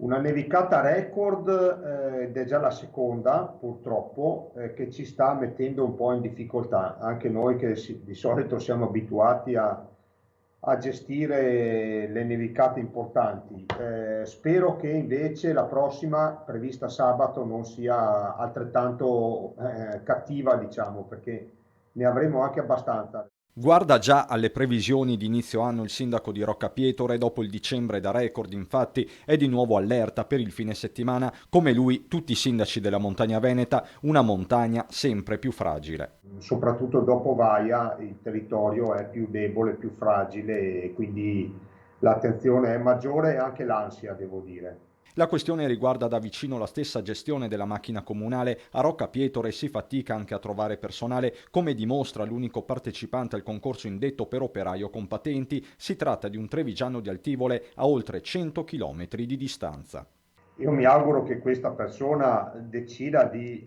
Una nevicata record ed è già la seconda, purtroppo, che ci sta mettendo un po' in difficoltà. Anche noi che di solito siamo abituati a gestire le nevicate importanti. Spero che invece la prossima, prevista sabato, non sia altrettanto cattiva, diciamo, perché ne avremo anche abbastanza. Guarda già alle previsioni di inizio anno il sindaco di Roccapietore, dopo il dicembre da record infatti è di nuovo allerta per il fine settimana, come lui tutti i sindaci della montagna veneta, una montagna sempre più fragile. Soprattutto dopo Vaia il territorio è più debole, più fragile e quindi l'attenzione è maggiore e anche l'ansia, devo dire. La questione riguarda da vicino la stessa gestione della macchina comunale. A Roccapietore si fatica anche a trovare personale, come dimostra l'unico partecipante al concorso indetto per operaio con patenti. Si tratta di un trevigiano di Altivole a oltre 100 km di distanza. Io mi auguro che questa persona decida di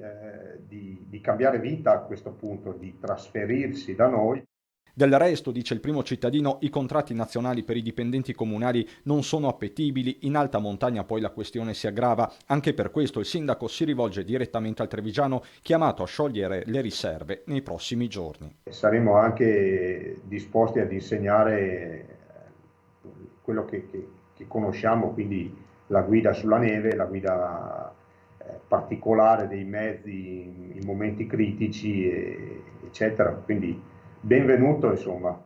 cambiare vita a questo punto, di trasferirsi da noi. Del resto, dice il primo cittadino, i contratti nazionali per i dipendenti comunali non sono appetibili, in alta montagna poi la questione si aggrava, anche per questo il sindaco si rivolge direttamente al trevigiano, chiamato a sciogliere le riserve nei prossimi giorni. Saremo anche disposti ad insegnare quello che conosciamo, quindi la guida sulla neve, la guida particolare dei mezzi in momenti critici, eccetera. Quindi benvenuto, insomma.